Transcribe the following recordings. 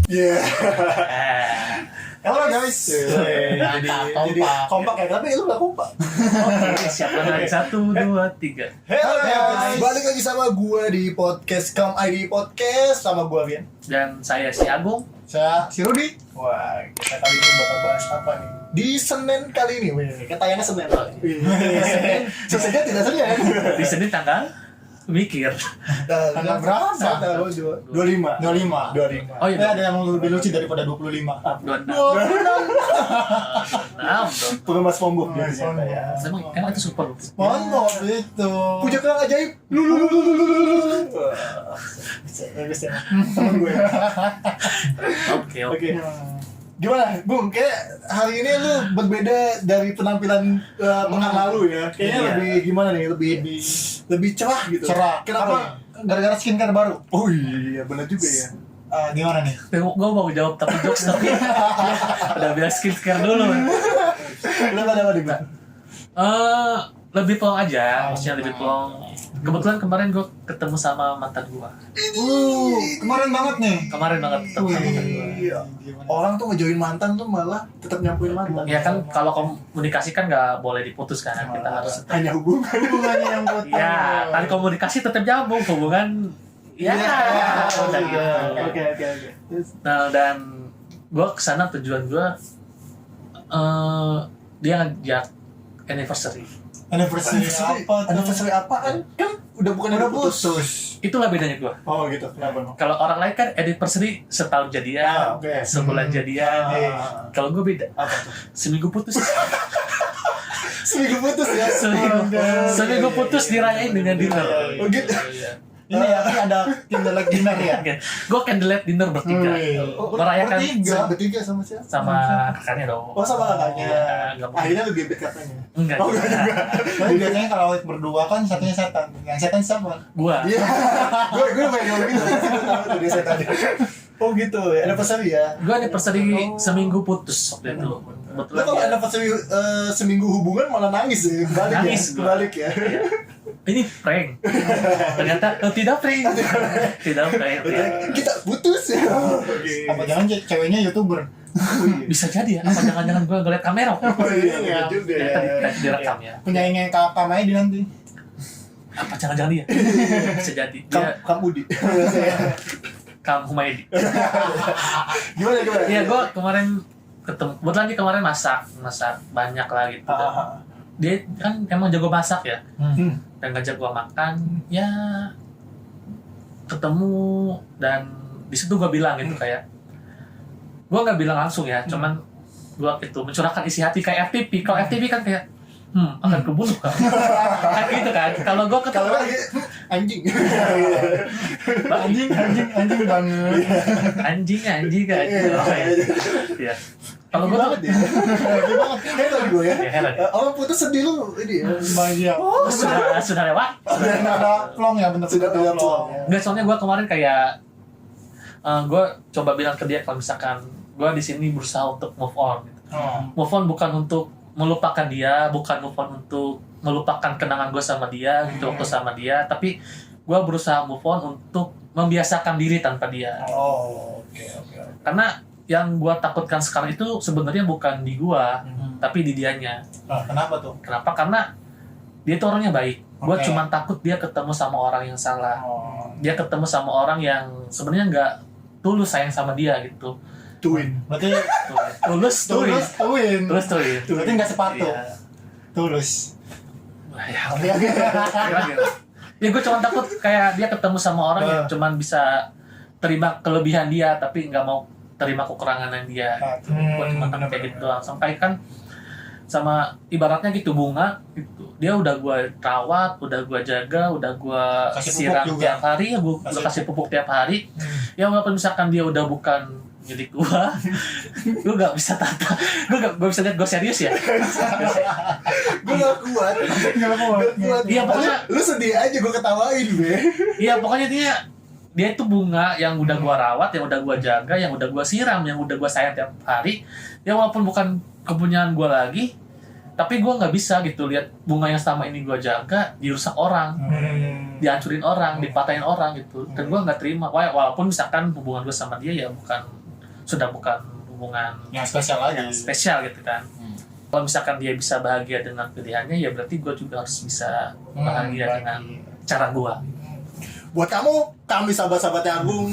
Iya. Halo guys. Jadi kompak ya, tapi lu gak kompak. Oke, siapa lagi? 1, 2, 3. Halo guys, balik lagi sama gua di podcast Come ID Podcast sama gua Vian. Dan saya si Agung. Saya si Rudi. Wah, kita kali ini bakal bahas apa nih? Di Senin kali ini, katanya Senin kali. Senin, sesungguhnya tidak Senin. Di Senin tanggal mikir. Tanggal berapa? Tanggal 25. 25. 25. Oh Ya, iya, ada yang lebih lucu daripada 25. 26. 6 dong. Pengemas SpongeBob Oh, biasanya ya. Emang itu super. Mantap itu. Puja kerang ajaib. Bagus ya. Temen gue. Oke. Oke. Gimana, Bung? Kayak hari ini lu berbeda dari penampilan pekan lalu ya. Kayaknya Iya. lebih gimana nih? Lebih cerah gitu. Cerah. Kenapa? Gara-gara skincare baru. Oh iya, benar juga ya. Gimana nih? Gue mau jawab tapi jokes tapi udah bilang skincare dulu. Kenapa nih, Bang? Lebih plong aja, maksudnya lebih plong. Kebetulan kemarin gue ketemu sama mantan gue. Kemarin banget nih. Kemarin banget ketemu sama mantan gue. Iya. Orang tuh ngejoin mantan tuh malah tetap nyampuin mantan. Ya kan kalau komunikasi kan nggak boleh diputus kan, kita harus. Hanya hubungan. Hubungannya yang buat. Ya, tadi komunikasi tetap nyambung, hubungan. Ya, udah gitu. Oke. Nah, dan gue kesana tujuan gue, dia ngajak anniversary. Anniversary apa tuh? Anniversary apaan? Kan udah bukan Udah putus. putus. Itulah bedanya gue. Oh gitu. Kenapa? Kalau orang lain kan anniversary setahun jadian, Oke. sebulan jadian. Kalau gue beda, Apa tuh? seminggu putus. Seminggu putus ya. Seminggu putus dirayain dengan dinner. Oh gitu. Ini ya, ini ada candlelight dinner ya. Gue candlelight dinner bertiga, merayakan Bertiga sama siapa? sama kakaknya dong. Oh sama kakaknya. Iya, nggak mungkin. Akhirnya lebih dekat katanya. Enggak. Oh enggak juga. Tapi biasanya kalau berdua kan satunya setan. Yang setan siapa? Gua. Iya. Gue pengen ngomong gitu. Tahu tuh dia setan. Oh gitu ya. Anniversary ya. Gue anniversary seminggu putus waktu itu. Lo Kebetulan kalau dia- anniversary seminggu hubungan malah nangis ya. Nangis gua. Kebalik ya. Iya. Ini prank. Ternyata tidak prank. Tidak prank. Kita putus ya. Oke. Apa jangan ceweknya YouTuber? Bisa jadi ya. Apa jangan-jangan gue ngeliat kamera? Oh iya, bener juga ya. Ternyata direkam ya. Penyaingnya kakak Maya di nanti. Apa jangan-jangan dia? Bisa jadi. Dia Kamu di. Kang Humaydi. Gimana? Iya, gue kemarin ketemu. Kebetulan dia kemarin masak banyak lah gitu. Dan dia kan emang jago masak ya. Dan ngajak gua makan, ya ketemu, dan di situ gua bilang gitu kayak, gua nggak bilang langsung ya, cuman gua itu mencurahkan isi hati kayak FTP. Kalau FTP kan kayak akan kebunuh kan, kayak gitu kan. Kalau gua ketemu Kalau lagi anjing. Anjing banget. anjing kan, ya. Kalau gua tuh Heran gue ya. ya heran. Orang putus sedih lu ini ya. Banyak. Sudah lewat. Ada plong ya, bener. Sudah ada plong. Nggak, soalnya gue kemarin kayak gue coba bilang ke dia kalau misalkan gue di sini berusaha untuk move on gitu. Move on bukan untuk melupakan dia, bukan move on untuk melupakan kenangan gue sama dia gitu, waktu sama dia, tapi gue berusaha move on untuk membiasakan diri tanpa dia. Oh, oke. Karena yang gue takutkan sekarang itu sebenarnya bukan di gue, tapi di dianya. Kenapa tuh? Kenapa? Karena dia tuh orangnya baik. Gue Oke. cuma takut dia ketemu sama orang yang salah. Oh. Dia ketemu sama orang yang sebenarnya nggak tulus sayang sama dia gitu. Twin. Berarti Tulus. twin. Berarti nggak sepatu. Iya. Tulus. Ya, kira-kira. Ya gue cuma takut kayak dia ketemu sama orang yang cuma bisa terima kelebihan dia tapi nggak mau terima kekurangan dia. Gue cuma takut kayak gitu doang. Sampai kan sama ibaratnya gitu bunga gitu. Dia udah gue rawat, udah gue jaga, udah gue Kasih pupuk siram juga. tiap hari, ya gue kasih pupuk tiap hari. Ya walaupun misalkan dia udah bukan milik gue gak bisa tata, gue bisa lihat gue serius ya. Gue gak kuat. Iya pokoknya, Lu sedih aja gue ketawain gue. iya pokoknya dia itu bunga yang udah gua rawat, yang udah gua jaga, yang udah gua siram, yang udah gua sayang tiap hari. Ya walaupun bukan kepunyaan gua lagi, tapi gua nggak bisa gitu lihat bunga yang selama ini gua jaga dirusak orang, dihancurin orang, dipatahin orang gitu. Dan gua nggak terima. Walaupun misalkan hubungan gua sama dia ya bukan sudah bukan hubungan Yang spesial lagi. yang spesial gitu kan. Kalau misalkan dia bisa bahagia dengan pilihannya, ya berarti gue juga harus bisa bahagia dengan cara gue. Buat kami sahabat-sahabatnya Agung.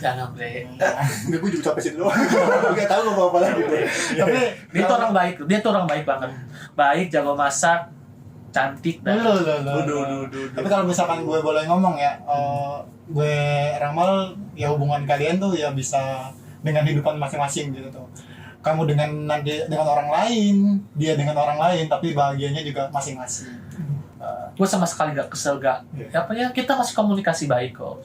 Jangan bre. Enggak, gue juga capek sih dulu. Enggak tahu mau apa lagi. Tapi dia tuh orang baik, dia tuh orang baik banget. Baik, jago masak, cantik dan Tapi kalau misalkan gue boleh ngomong ya, gue ramal ya hubungan kalian tuh ya bisa dengan hidupan masing-masing gitu tuh. Kamu dengan orang lain, dia dengan orang lain, tapi bahagianya juga masing-masing. gue sama sekali gak kesel, gak apa ya, kita masih komunikasi baik kok.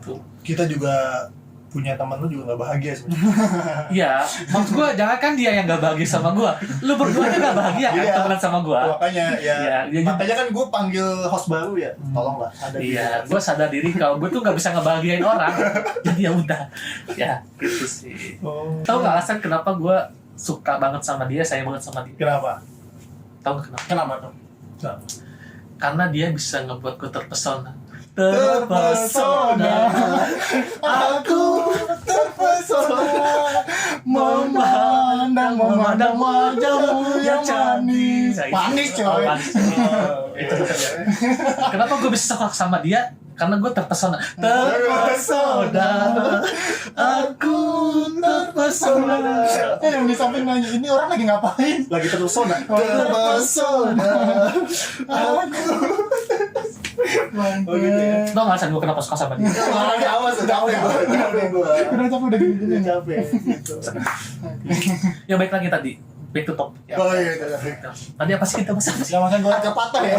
Tuh. Kita juga punya teman lu juga gak bahagia sebenarnya. Iya, maksud gue jangan kan dia yang gak bahagia sama gue, lu berdua aja gak bahagia kan Iya. temenan sama gue. Makanya ya, Iya, makanya kan gue panggil host baru ya. Tolonglah ada Iya, gue sadar diri kalau gue tuh gak bisa ngebahagiain orang, jadi ya udah, ya gitu sih. Tahu nggak alasan kenapa gue suka banget sama dia, sayang banget sama dia? Kenapa? Tahu nggak kenapa? Kenapa tuh? Karena dia bisa ngebuat gue terpesona. Terpesona, aku terpesona memandang wajahmu yang manis. Manis, coy. Oh, manis. Itu. Kenapa gue bisa suka sama dia? Karena gue terpesona. Terpesona, aku terpesona. Yang di samping nanya, ini orang lagi ngapain? Lagi terpesona. Terpesona, aku. Oh gitu ya. Tau nggak alasan gue kenapa suka sama dia? Lagi awas, udah capek gue. Udah capek udah gini. Udah capek. Gitu. Yang baik lagi tadi, back to top. Oh iya. Tadi apa sih kita bahas? Ya maksudnya gue Agak patah ya.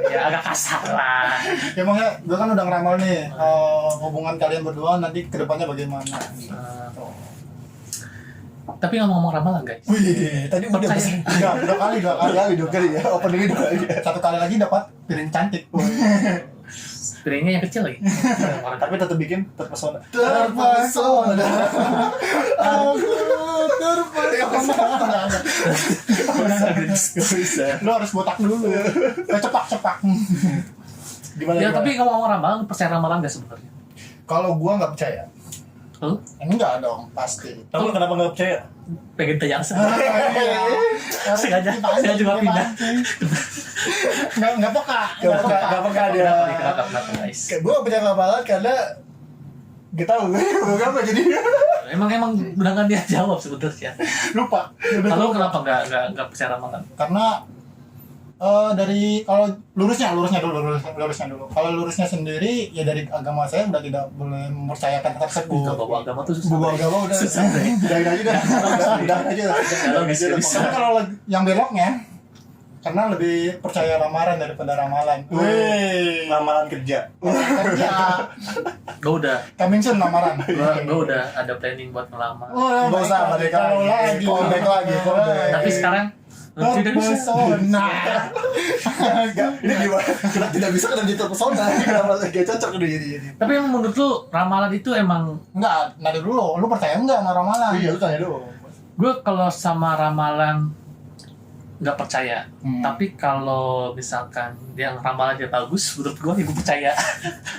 Ya agak kasar lah. ya maksudnya gue kan udah ngeramal nih hubungan kalian berdua nanti kedepannya bagaimana. Tapi ngomong-ngomong ramalan guys, Wih, tadi udah Percaya. pesan. Dua kali ya. Openingnya 2 kali ya. Satu kali lagi dapat piring cantik. piringnya yang kecil lagi. Orang Tapi tetap bikin terpesona. Terpesona. Aku terpesona. Gak bisa. Lo harus botak dulu. Cepak. Gimana? Ya gimana? tapi ngomong-ngomong ramalan, percaya ramalan gak sebenarnya? Kalau gua nggak percaya. Lu Enggak dong, pasti. Tahu kenapa nggak percaya? pengen tanya sengaja juga pindah. Enggak peka. Nggak peka dia. Kenapa guys? Gue nggak percaya ramalan karena gak tahu gue apa jadi Emang udah dia jawab sebetulnya. Lupa. Kalau kenapa nggak percaya ramalan? Karena dari kalau lurusnya dulu. Kalau lurusnya sendiri ya dari agama saya udah tidak boleh mempercayakan hal tersebut. Nggak bawa agama tuh susah. Bawa agama udah Susah, Bre. udahin aja dah. Logis, logis. Tapi kalau yang beloknya karena lebih percaya ramalan daripada ramalan. Wih, ramalan kerja. Kerja. Gue udah, Coming soon ramalan. gue udah ada planning buat ngelamar. Nggak usah balik lagi. Callback lagi. Tapi sekarang tidak bisa. Terpesona. Ini gimana? Kita tidak bisa karena dia terpesona. Kenapa gak cocok udah jadi. Tapi emang menurut lu ramalan itu emang, Enggak, nanti dulu. Lu percaya enggak sama ramalan? Iya, lu tanya dulu. gue kalau sama ramalan nggak percaya. Tapi kalau misalkan yang ramalannya bagus, menurut gue ya gue percaya.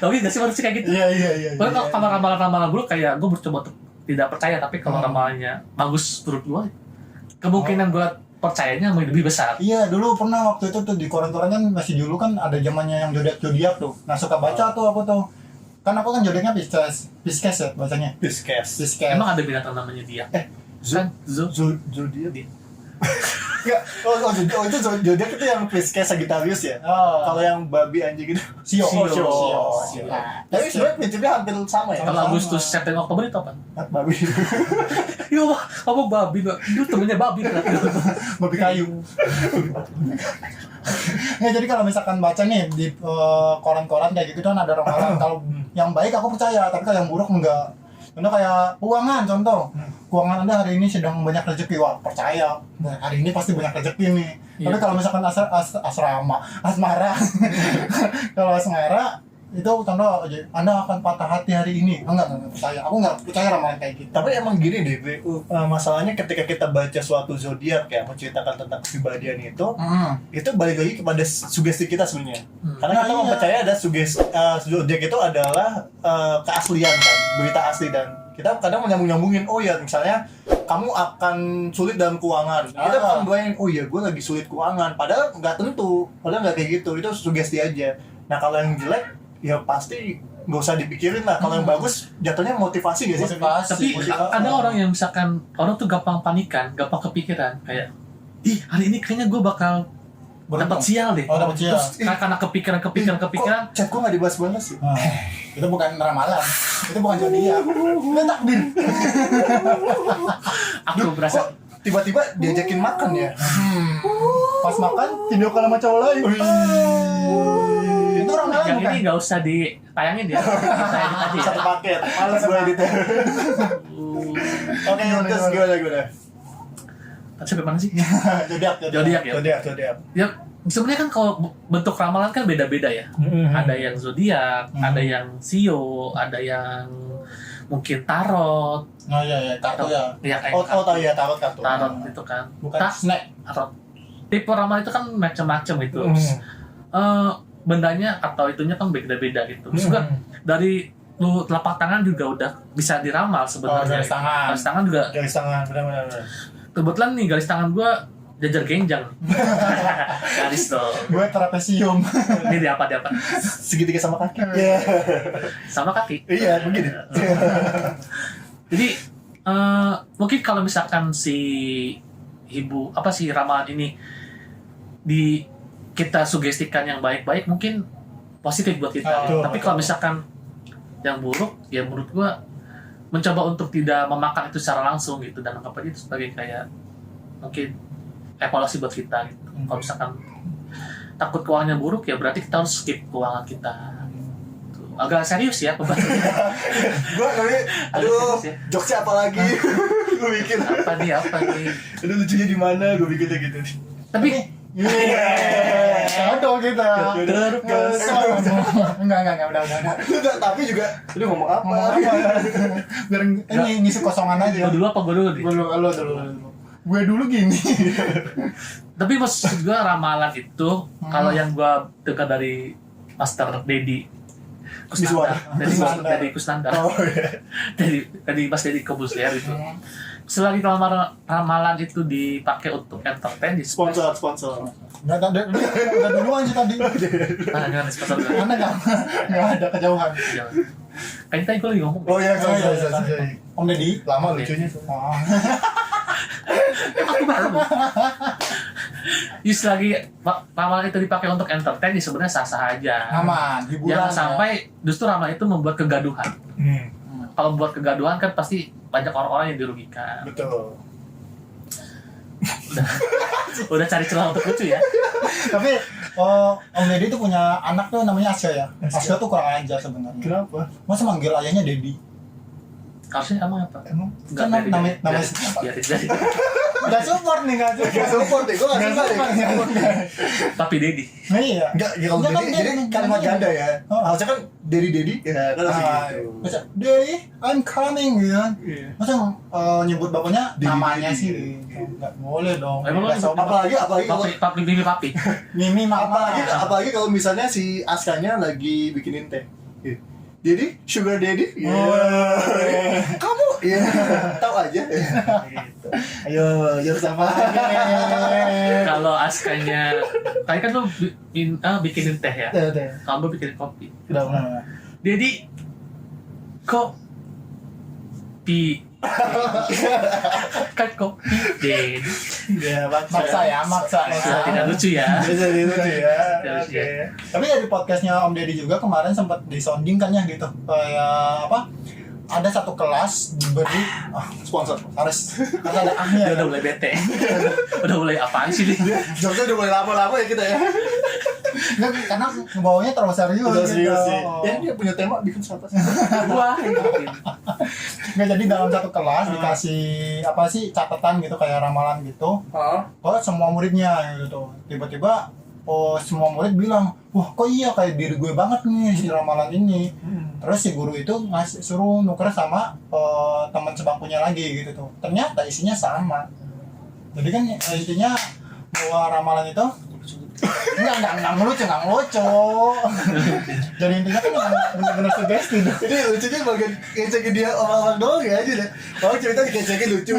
Tapi nggak sih manusia kayak gitu. Iya. Pokoknya kalau ramalan-ramalan gue kayak gue mencoba untuk tidak percaya, tapi kalau ramalannya bagus menurut gue, kemungkinan gue percayanya lebih besar. Iya, dulu pernah waktu itu tuh di koran-koran kan masih dulu kan ada zamannya yang zodiak tuh. Nah, suka baca tuh aku tuh. Kan aku kan zodiaknya Pisces ya bacanya. Pisces. Pisces. Emang ada binatang namanya dia? Kan Zodiak. Enggak. Oh, itu zodiak itu yang Pisces Sagittarius ya. Oh. Kalau yang babi anjing gitu. Sio. Sio. Nah, Tapi sebenarnya prinsipnya hampir sama ya. Kalau Agustus, September, Oktober itu apa? Babi. Iya, apa babi? Itu temennya babi berarti. babi kayu. Nah, jadi kalau misalkan baca nih di koran-koran kayak gitu kan ada ramalan. Kalau yang baik aku percaya, tapi kalau yang buruk enggak. Contoh kayak keuangan, contoh. Keuangan Anda hari ini sedang banyak rezeki, wah percaya. Nah, hari ini pasti banyak rezeki nih. Iya. Tapi kalau misalkan asmara. Kalau asmara itu contoh Anda akan patah hati hari ini. Enggak percaya. Aku enggak percaya ramalan kayak gitu. Tapi emang gini deh, masalahnya ketika kita baca suatu zodiak ya menceritakan tentang kepribadian itu balik lagi kepada sugesti kita sebenarnya. Karena Nah, kita iya. mempercaya ada zodiak itu adalah keaslian kan, berita asli dan kita kadang menyambung-nyambungin, oh ya misalnya kamu akan sulit dalam keuangan. Kita akan bayangin, oh ya gue lagi sulit keuangan. Padahal nggak tentu, padahal nggak kayak gitu. Itu sugesti aja. Nah kalau yang jelek, ya pasti nggak usah dipikirin lah. Kalau yang bagus, jatuhnya motivasi gak sih? Tapi ada orang yang misalkan orang tuh gampang panikan, gampang kepikiran kayak, ih hari ini kayaknya gue bakal dapat sial deh. Oh, dapat sial. Terus karena kepikiran. Kok chat gue nggak dibahas-bahas sih? Itu bukan ramalan, itu bukan zodiak, itu takdir. Aku berasa Kok tiba-tiba diajakin makan ya? Pas makan video call sama cowok lain. Itu ramalan yang bukan? ini nggak usah ditayangin ya. Kita edit aja ya. Satu paket, males gue editnya. Oke, terus gimana? Sampai mana sih? Zodiak ya. Zodiak. Ya sebenarnya kan kalau bentuk ramalan kan beda-beda ya. Ada yang zodiak, ada yang sio, ada yang mungkin tarot. Oh iya, kartu ya. Ya kayak Oh tahu ya, tarot kartu. tarot itu kan. Bukan snack. Tarot. Tipe ramalan itu kan macam-macam itu. Bendanya atau itunya kan beda-beda gitu. Terus juga dari lu telapak tangan juga udah bisa diramal sebenarnya. Garis tangan. Garis tangan juga. Garis tangan, benar. Kebetulan nih garis tangan gua jajar genjang. Garis dong. Gue trapesium. Ini di apa? Segitiga sama kaki. Iya. Sama kaki. Iya, begini. Jadi mungkin kalau misalkan si ramalan ini di kita sugestikan yang baik-baik mungkin positif buat kita. Tapi kalau misalkan yang buruk, ya menurut gua mencoba untuk tidak memakan itu secara langsung gitu dan anggap aja itu sebagai kayak mungkin evaluasi buat kita gitu. Kalau misalkan takut keuangannya buruk ya berarti kita harus skip keuangan kita. Agak serius ya pembahasannya. Gua aduh, jokesnya apa lagi? Gue bikin apa nih? aduh lucunya di mana? Gue bikinnya gitu nih. Tapi Aduh kita. Enggak, udah. Enggak, tapi juga lu ngomong apa? Biar ini ngisi kosongan aja. gue dulu apa gue dulu nih? Gue dulu gini. Tapi maksud gue ramalan itu kalau yang gue dengar dari Master Dedi Kusnandar, Oh iya. dari Mas Dedi Kobusliar itu. Selagi kalau ramalan itu dipakai untuk entertain di Sponsor. Udah duluan sih tadi. jangan sponsor. Mana enggak ada kejauhan. Kan tadi gue lagi ngomong. Oh iya, Om Deddy lama lucunya tuh. Aku baru. Selagi ramalan itu dipakai untuk entertain, ya sebenarnya sah-sah aja. Aman, hiburan. Jangan sampai justru ramalan itu membuat kegaduhan. Kalau membuat kegaduhan kan pasti banyak orang-orang yang dirugikan. Betul. Udah cari celah untuk lucu ya. Tapi Om Deddy tuh punya anak tuh namanya Asya ya. Asya tuh kurang ajar sebenarnya. Kenapa? Masa manggil ayahnya Deddy? Harusnya emang apa? Emang? Kan namanya Biarin. Gak support nih, gak support. Gue gak suka deh. Tapi Dedi. Nah, iya. Enggak, ya kalau Enggak, Dedi, kan jadi kalimat ganda ya. Harusnya kan Dedi, ya kan harusnya gitu. Masa, Daddy, I'm coming gitu kan. Iya. Masa nyebut bapaknya Dedi, namanya Dedi. sih? Nggak boleh dong. Emang Nggak lo sopan. Apalagi kalau Papi. Mimi mama. apalagi kalau misalnya si Askanya lagi bikinin teh. Jadi sugar daddy, kamu, tahu aja. Gitu. Ayo, sama aja. Kalau Askanya, tadi kan lu bikinin teh ya. Kalau gue bikinin kopi. Kenapa? Dedi, kok kan kopi Dedi. Ya, Maksa. Tidak lucu ya. Bisa lucu ya. Oke. Tapi dari podcastnya Om Deddy juga kemarin sempat disonding kan ya gitu. Kayak apa? Ada satu kelas diberi Sponsor. harus ada Dia udah mulai bete. Udah mulai apaan sih dia? Jokesnya udah mulai lama-lama ya kita ya. Nggak, karena ngebawanya terlalu serius. Udah gitu. serius sih. Ya dia punya tema bikin siapa sih? Wah, ini. Nggak, jadi dalam satu kelas dikasih apa sih catatan gitu kayak ramalan gitu. Oh semua muridnya gitu. Tiba-tiba semua murid bilang, wah kok iya kayak diri gue banget nih si ramalan ini. Terus si guru itu suruh nuker sama teman sebangkunya lagi gitu tuh. Ternyata isinya sama. Jadi kan intinya bahwa ramalan itu Enggak ngelucu. Jadi intinya kan bener-bener sugesti. Ini lucunya bagian ngecekin dia orang-orang doang ya aja deh. Oh cerita dikecekin lucu.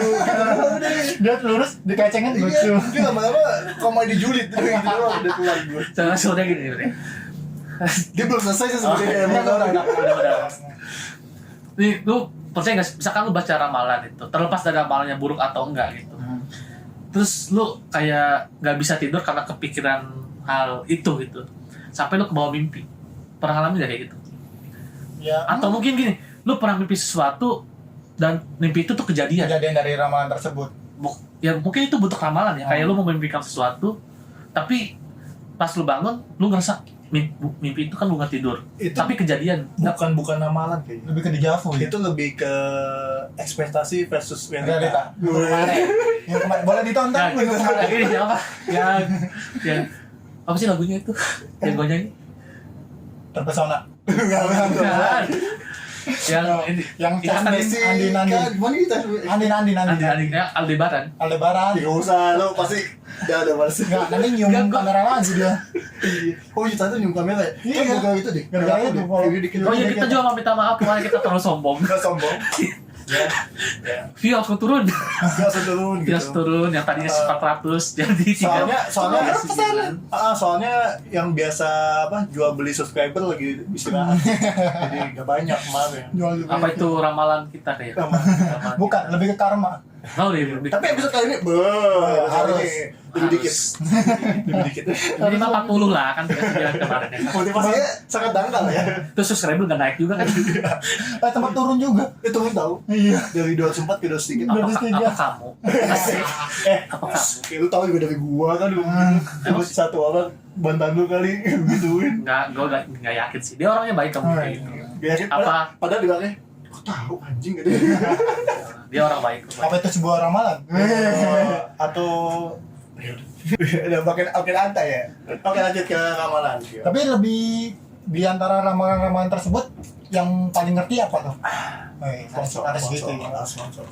Dia lurus dikacengin lucu. Iya, dia lama-lama komedi julid gitu doang udah keluar gue. Langsung udah gini udah. Dia belum selesai sih sebenarnya. Udah. Nih, lu percaya nggak? Misalkan lu baca ramalan itu, terlepas dari ramalannya buruk atau enggak gitu. Terus lu kayak nggak bisa tidur karena kepikiran hal itu gitu. Sampai lu kebawa mimpi. Pernah ngalamin nggak kayak gitu? Ya. Atau mungkin gini, lu pernah mimpi sesuatu dan mimpi itu tuh kejadian. Dari ramalan tersebut. Ya mungkin itu bentuk ramalan ya. Kayak lu memimpikan sesuatu, tapi pas lu bangun, lu ngerasa mimpi itu kan lu nggak tidur. Tapi kejadian. Bukan ramalan kayaknya. Lebih ke dejavu ya. Itu lebih ke ekspektasi versus Realita. realita. Yang kemarin boleh ditonton. Yang ini siapa? Yang apa sih lagunya itu? Yang gue nyanyi? Terpesona. Bukan. Yang ini Yang Andi Kan gimana kita? Andi. ya, Aldebaran. Aldebaran. Tidak usah, lo pasti udah ada balas. Enggak, nanti nyium kamera lagi dia. Oh iya, tadi nyium kamera ya? Iya. Kan gara itu deh. Gara-gara itu, kalau- Oh iya, kita juga mau minta maaf kemarin kita terlalu sombong. Gak sombong. Ya. View aku turun. Gak turun gitu. Views turun yang tadinya 400 jadi 3. Soalnya yang biasa jual beli subscriber lagi istirahat. Jadi gak banyak kemarin. Apa itu ramalan kita kayak? Ramalan. Bukan, lebih ke karma. Oh, lebih. Tapi episode kali ini harus. lebih dikit. Lebih dikit. Minimal 40 lah kan dikasih bilang kemarin ya. Motivasinya sangat dangkal ya. Terus subscriber nggak naik juga kan? Tempat turun juga. Itu kan tahu. Iya. Dari 204 ke 203. Apa kamu? Apa kamu? Kayak lu tahu juga dari gua kan terus satu orang bantan lu kali gituin. Gue nggak yakin sih. Dia orangnya baik kamu kayak gitu. Gak yakin. Apa? Padahal bilangnya kok tahu anjing gitu. Dia orang baik. Apa itu sebuah ramalan? Atau udah makin anta ya. Oke lanjut ke ramalan. Tapi lebih di antara ramalan-ramalan tersebut yang paling ngerti apa tuh? Harus gitu ya. Sponsor.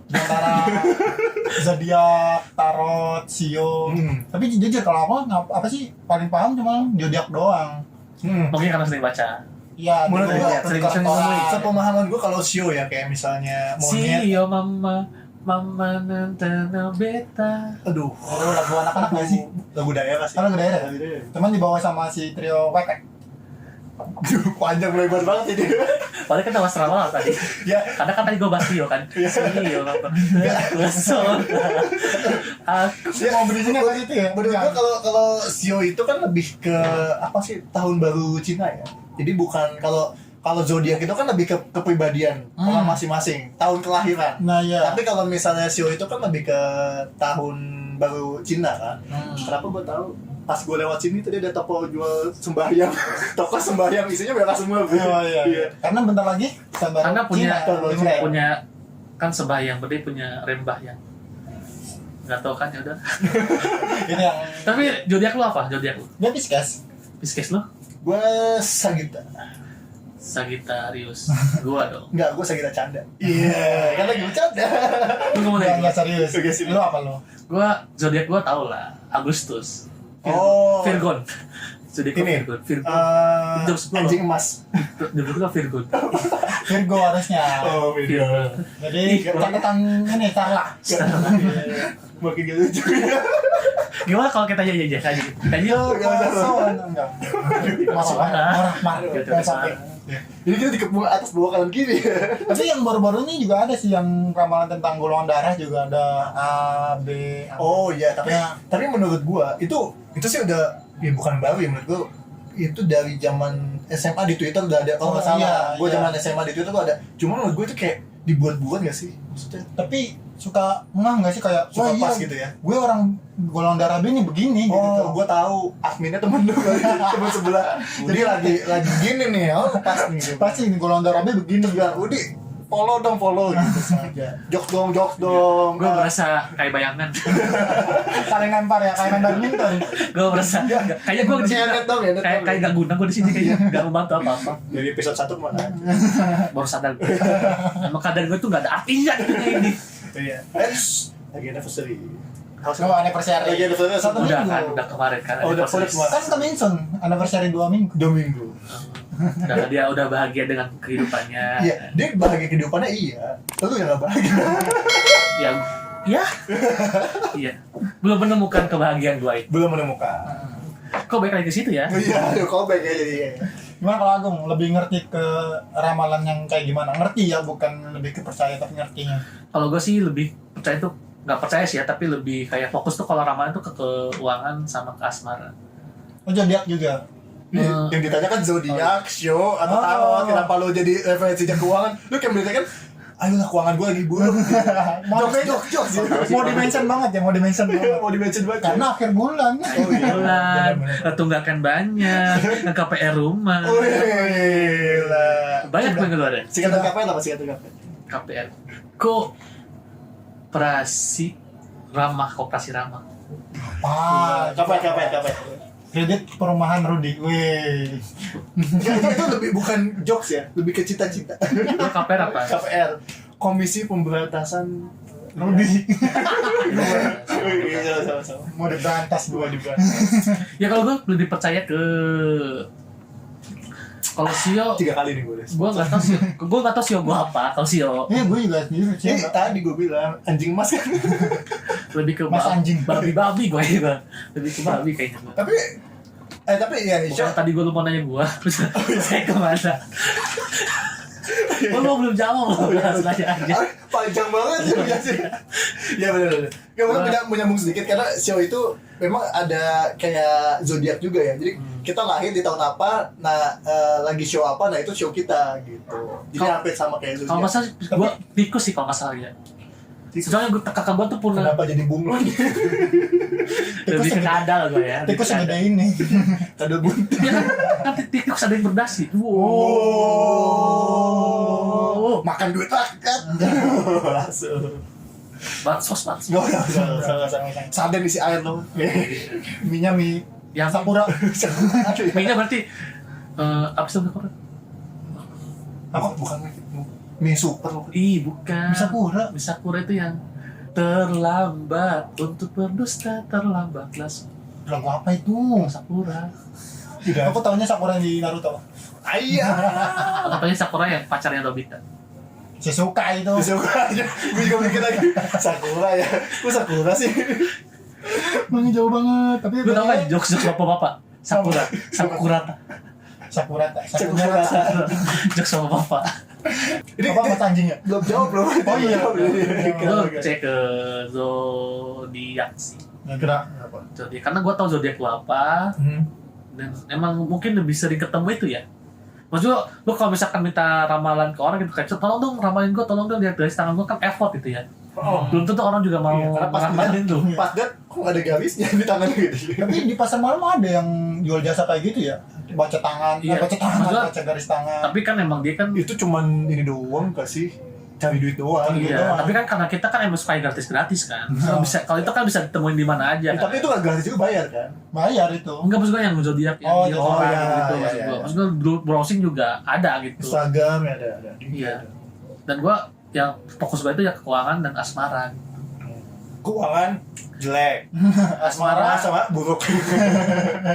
Di antara zodiak, tarot, sio. Tapi jujur kalau aku apa sih paling paham cuma zodiak doang. Mungkin karena sering baca. Iya, Menurut dulu gua, sering orang. sepemahaman gua kalau sio ya kayak misalnya monyet. Sio mama nantana beta. Aduh, Lagu anak-anak nggak sih? lagu daerah sih. Kan lagu daerah. Lagu daerah. Cuman dibawa sama si trio Wekek. Panjang lebar banget ini. Padahal kan bahas ramalan tadi. Ya, Karena kan tadi gue bahas Sio kan. Sio apa? Aku Mau bridging apa itu ya? menurut gua kalau sio itu kan lebih ke apa sih tahun baru Cina ya. Jadi bukan kalau zodiak itu kan lebih ke kepribadian orang masing-masing, tahun kelahiran. Nah ya. Tapi kalau misalnya sio itu kan lebih ke tahun baru Cina kan. Kenapa gua tahu? Pas gue lewat sini tadi ada toko jual sembahyang, toko sembahyang isinya merah semua. Oh iya. Karena bentar lagi karena punya Cina. punya kan sembahyang, berarti punya rembahyang. Nggak tahu kan ya udah. Ini yang Tapi zodiak lu apa? Zodiak lu? dia Pisces. Pisces lu? Gue Sagita. Sagittarius. Gua dong. Enggak, gue Sagita canda. Iya, kan lagi bercanda. Lu ngomong Yang lagi. nggak serius. Oke, sip. Lu apa lu? Gua zodiak gua tau lah, Agustus. Oh. Virgon. Zodiak gua Ini. Virgon. Jam 10. Anjing emas. Jam 10 Virgon. Virgo harusnya. Oh, Virgon. Jadi catatan ini Carla. Makin gak lucu. Gimana kalau kita jajan aja? Tadi Enggak. Marah. Jangan sampai. Jadi kita dikepung atas bawah kanan kiri. Tapi yang baru-baru ini juga ada sih yang ramalan tentang golongan darah juga ada A, B. Oh iya, tapi Ya. tapi menurut gua itu sih udah ya bukan baru ya menurut gua itu dari zaman SMA di Twitter udah ada kalau nggak Oh, salah. iya, Gua iya. zaman SMA di Twitter tuh ada. Cuma menurut gua itu kayak dibuat-buat gak sih? Maksudnya Tapi suka nggak sih kayak suka wah, pas iya, gitu ya. gue orang golongan darah B ini begini gitu. Oh, gua tahu adminnya temen lu, temen sebelah. Jadi lagi gini nih, oh pas nih. Gitu. Pasti ini golongan darah B begini. Enggak, Udi follow gitu saja. Jokes dong. gue merasa kayak bayangan. Saling lempar ya kayak main badminton. Gue merasa kayaknya gue di sini Net dong ya, net kayak dong. kayak gak guna gue di sini kayaknya gak membantu apa apa. Dari episode 1 kemana? Baru sadar gue. Emang kadang gue tuh gak ada artinya gitu kayak ini. Iya. Lagi anniversary. Oh, anniversary. Lagi anniversary Satu Udah minggu. kan, udah kemarin kan. Oh, udah anniversary. kemarin. Kan Keminson, anniversary 2 minggu. 2 minggu. Dia udah bahagia dengan kehidupannya. Iya, dia bahagia kehidupannya iya. Lu yang gak bahagia. Ya, ya, iya. Belum menemukan kebahagiaan gua itu. Belum menemukan. Kok balik lagi ke situ ya? Iya, aduh callback ya jadi. Gimana kalau Agung lebih ngerti ke ramalan yang kayak gimana? Ngerti ya, bukan lebih ke percaya tapi ngertinya. Kalau gue sih lebih percaya tuh, nggak percaya sih ya, tapi lebih kayak fokus tuh kalau ramalan tuh ke keuangan sama ke asmara. Oh, zodiak juga. Yang ditanyakan zodiak, show, atau Oh. tarot, kenapa lo jadi referensinya keuangan? Lu kayak beritakan, ayolah keuangan gue lagi buruk. Jok. Mau dimention banget ya, mau dimention banget. Mau dimention banget. Karena akhir bulan. Oh iya. Bulan, Bener-bener. tunggakan banyak, KPR rumah. Oh gila. Banyak banget ada. Singkatan KPR apa singkatan KPR? KPR. Koperasi ramah. KPR. Kredit perumahan Rudi. Wih. Itu lebih bukan jokes ya, lebih ke cita-cita. Lo KPR apa? KPR, Komisi Pemberantasan Rudi. Iya, sama-sama. Mau diberantas gua diberantas. Ya kalau gue lebih percaya ke kalau Sio, 3 kali nih gue deh. gue nggak tahu Sio gue apa. Kalau Sio Iya, gue juga sendiri sih. Ini tadi gue bilang anjing emas kan. lebih ke Mas anjing. babi gue ya, lebih ke babi kayaknya. Tapi ya Pokoknya tadi gue lupa nanya gue, saya kemana? Lo belum jawab, nanya aja. panjang banget ya sih. Ya benar. Gak mungkin menyambung sedikit karena show itu memang ada kayak zodiak juga ya. Jadi kita lahir di tahun apa, nah lagi show apa, nah itu show kita gitu. Jadi hampir sama kayak zodiak. Kalau nggak salah, gue tikus sih kalau nggak salah ya. Soalnya kakak gue tuh punya Kenapa jadi bunglon? lebih ke kadal gue ya. Tikus segede ini. Ada buntu. Ya kan tikus ada yang berdasi. Oh, makan duit rakyat. Langsung. Bansos. Nggak usah. Sadar isi air lo. Minyak mie Yang Sakura. mie-nya berarti apa sih namanya? Apa? Bukan mie super. Bukan. Misakura itu yang terlambat untuk berdusta, terlambatlah. Lagu apa itu? Sakura. Aku taunya Sakura di Naruto. Ayah. Katanya Sakura yang pacarnya Nobita. Shizuka itu. Sakura aja. Gue juga mikir lagi. Sakura ya. Kok Sakura sih? Bang jauh banget. Tapi Lu tau gak jokes bapak-bapak? Sakura. Sakura. Jokes sama bapak. Ini Apa mas anjing ya? belum jawab belum. Oh iya. Lu cek ke zodiak sih. Kira. Zodiak. Karena gue tau zodiak lu apa. Dan emang mungkin lebih sering ketemu itu ya. Maksudnya lu kalau misalkan minta ramalan ke orang gitu kayak tolong dong ramalin gue, tolong dong lihat garis tangan gue, kan effort itu ya. Belum tentu orang juga mau Iya, karena pas ramalin tuh. Pas liat kok ada garisnya di tangan gitu. Tapi di pasar malam ada yang jual jasa kayak gitu ya? Baca tangan, Iya. baca tangan, Maksudnya- baca garis tangan. Tapi kan emang dia kan Itu cuman ini doang kasih cari duit doang gitu. iya, tapi kan karena kita kan emang suka gratis kan. Bisa kalau itu kan bisa ditemuin di mana aja. Ya, Kan? tapi itu gak gratis juga bayar kan? Bayar itu. Enggak, maksud gue yang zodiak yang Oh, dia oh, orang iya, gitu iya, maksud iya. gue. Maksud gue browsing juga ada gitu. Instagram ya ada. Iya. Dan gue yang fokus gue itu ya keuangan dan asmara. Keuangan jelek. Asmara. sama buruk.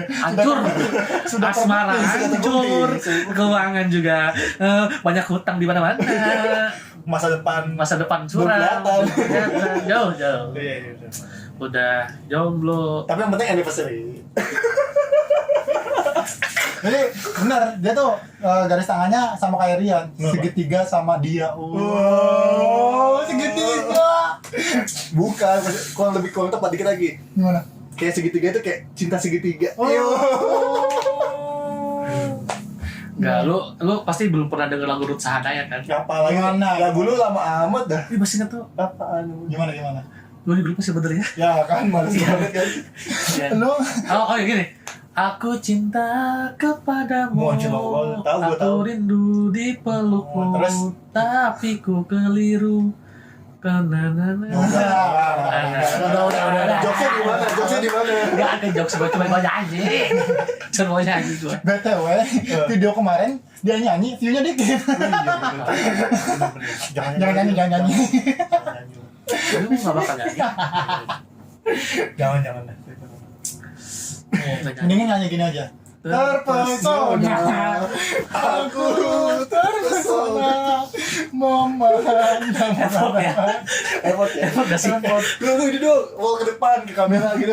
Hancur. Sudah Asmara terbukti, sudah hancur. terbukti. Keuangan juga banyak hutang di mana-mana. Masa depan Masa depan Belum suram. kelihatan. Jauh. Iya. Udah jomblo. Tapi yang penting anniversary. Jadi benar, dia tuh garis tangannya sama kayak Rian, Kenapa? segitiga sama dia. Wow, segitiga. Bukan, kurang tepat dikit lagi. Gimana? Kayak segitiga itu kayak cinta segitiga. Oh. Enggak, lu pasti belum pernah denger lagu Ruth Sahanaya kan? Apa lagi? Gimana? Lagu lu lama amat dah. Ini masih nggak tuh? Apaan? Gimana? Lu di grup masih bener ya? Ya kan, males banget kan. Iya. Lu Oh ya gini. Aku cinta kepadamu, Mau coba, tahu, gua aku tahu. rindu di pelukmu, Terus? tapi ku keliru. Kananana. Udah. Jokesnya di mana? Enggak ada jokes gue cuma mau nyanyi. Cuma mau nyanyi gue. BTW, video kemarin dia nyanyi, view-nya dikit. Jangan nyanyi. Lu nggak bakal nyanyi. Jangan. Mendingan nyanyi gini aja. Terpesona, aku terpesona, memandang Effort ya. Effort gak sih? Lu ini dong, mau ke depan ke kamera gitu.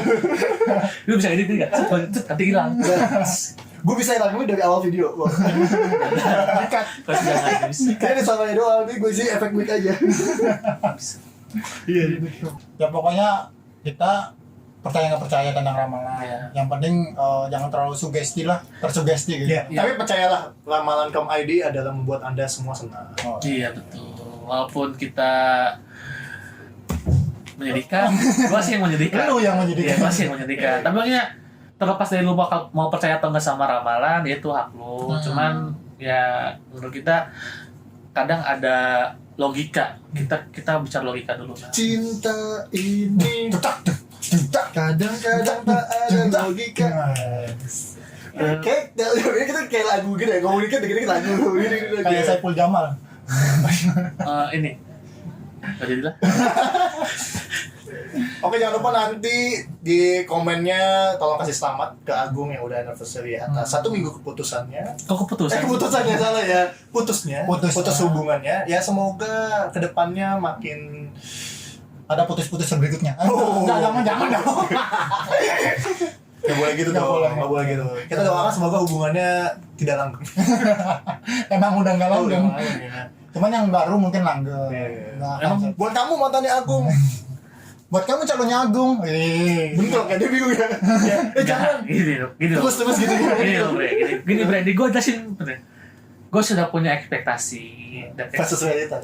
Lu bisa edit nggak? Nanti hilang. Gue bisa hilangin dari awal video. Dekat. Pas jangan bisa. Kayaknya suaranya doang, ini gue isi efek mic aja. Iya. Ya pokoknya kita percaya nggak percaya tentang ramalan. Iya. Yang penting jangan terlalu sugesti lah, tersugesti gitu. Iya. Tapi percayalah, ramalan Kaum ID adalah membuat Anda semua senang. Oh. Iya betul. Walaupun kita menyedihkan, gua sih yang menyedihkan. Lu yang menyedihkan. Iya, gua sih yang menyedihkan. Tapi makanya terlepas dari lu mau percaya atau enggak sama ramalan, ya itu hak lu. Cuman ya menurut kita kadang ada logika. Kita bicara logika dulu. Nah. Cinta ini kadang-kadang tak ada logika. Kayak kita kayak lagu gitu ya, ngomong dikit lagu gitu. Kayak Saiful Jamal. Ini gak jadilah. Oke, jangan lupa nanti di komennya tolong kasih selamat ke Agung yang udah anniversary atas 1 minggu keputusannya. Kok keputusan? Keputusannya salah ya, putus Putus. hubungannya. Ya semoga kedepannya makin Ada putus-putus yang berikutnya. Oh. Jangan dong. Gak boleh gitu dong, gak boleh gitu. Kita doakan semoga hubungannya tidak langgeng. Emang udah nggak langgeng. Ya. Cuman yang baru mungkin langgeng. Iya. Nah, Emang kan. Buat kamu mantannya Agung. Buat kamu calonnya Agung. Bentrok ya, dia bingung ya. Jangan. Gini loh. Terus gitu. Gini loh bre, gini bre, gue jelasin bre. Gue sudah punya ekspektasi dan Versus realita.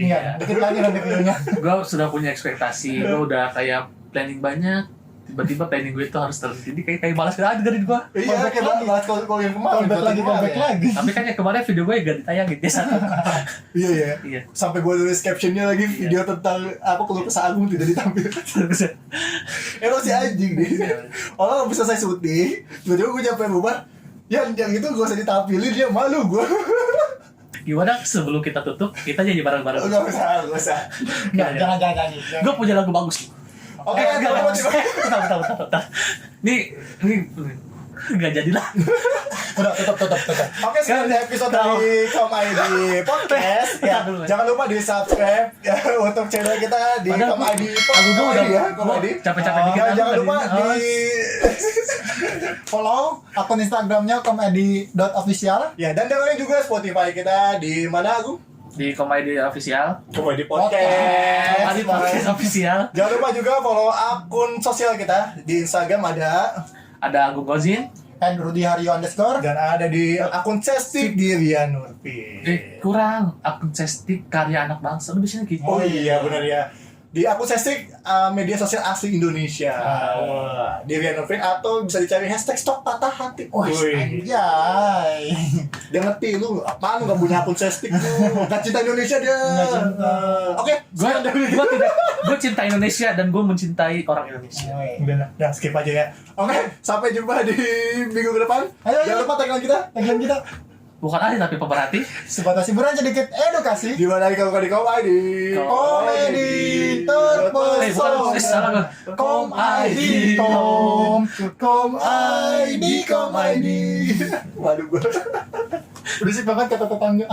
Iya, dikit lagi nanti videonya. gue sudah punya ekspektasi, gue udah kayak planning banyak, tiba-tiba planning gue itu harus terhenti. Jadi kayak balas aja dari gue. Iya, kayak bahas kalau yang kemarin. Callback lagi. Tapi kan yang kemarin video gue gak ditayangin dia satu. Iya. Iya. Sampai gue tulis captionnya lagi video tentang apa keluh kesah Agung tidak ditampilkan. Emang si anjing deh. Orang bisa selesai syuting, tiba-tiba gue nyampe rumah, yang itu gak usah ditampilin, dia malu gue. Gimana sebelum kita tutup, kita nyanyi bareng-bareng. Gak usah. Jangan. Gue punya lagu bagus. Oke, Bentar. Ini nggak jadilah. Udah tutup. Oke, sekarang di episode dari Kaum ID Podcast. Ya, jangan lupa di subscribe ya, untuk channel kita di Padahal Kaum ID Aku gue udah ya, Kaum ID. capek-capek dikit. Ya, jangan lupa di Follow akun Instagramnya komedi.official. ya, dan dengerin juga Spotify kita di mana, Agung? Di Komedi Official. Komedi Komedi Podcast Official. Jangan lupa juga follow akun sosial kita di Instagram Ada Agung Gozin. And Rudy Haryo _ dan ada di akun Cestik di Rian Nurfi. Kurang akun Cestik karya anak bangsa. Lu biasanya gitu. Oh iya benar ya. Di akun Cestik media sosial asli Indonesia. Wah, di Rian Nurfi atau bisa dicari hashtag stok patah hati. Wah, Wih. anjay. Dia ngerti lu apaan lu gak punya akun Cestik lu. Gak cinta Indonesia dia. Nggak cinta. Oke, Gue cinta Indonesia dan gue mencintai orang Indonesia. udah skip aja ya. Oke, sampai jumpa di minggu ke depan. Ayo. Jangan lupa tagline kita. Tagihan kita Bukan ahli tapi pemerhati. sebatas hiburan sedikit edukasi. Di mana kalau di Kaum ID. Komedi terpesona. Salah gue. Kom ID. Kom ID. Waduh gue. Berisik banget kata tetangga.